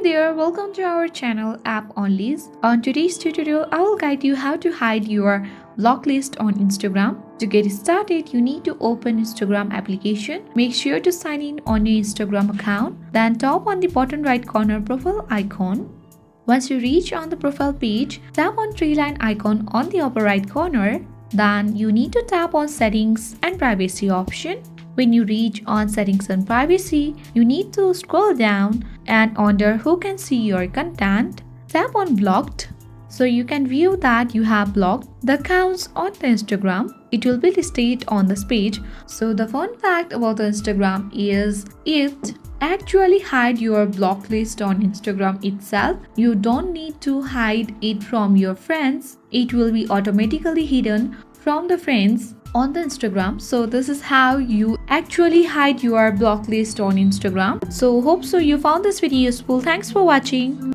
there, welcome to our channel App Onlys. On today's tutorial, I will guide you how to hide your block list on Instagram. To get started, you need to open Instagram application. Make sure to sign in on your Instagram account. Then tap on the bottom right corner profile icon. Once you reach on the profile page, tap on three line icon on the upper right corner. Then you need to tap on settings and privacy option. When you reach on settings and privacy, you need to scroll down and under who can see your content, tap on blocked so you can view that you have blocked the accounts on the Instagram. It will be listed on this page. So the fun fact about the Instagram is it actually hide your block list on Instagram itself. You don't need to hide it from your friends. It will be automatically hidden from the friends on the Instagram. So this is how you actually hide your block list on Instagram. So hope so you found this video useful. Thanks for watching.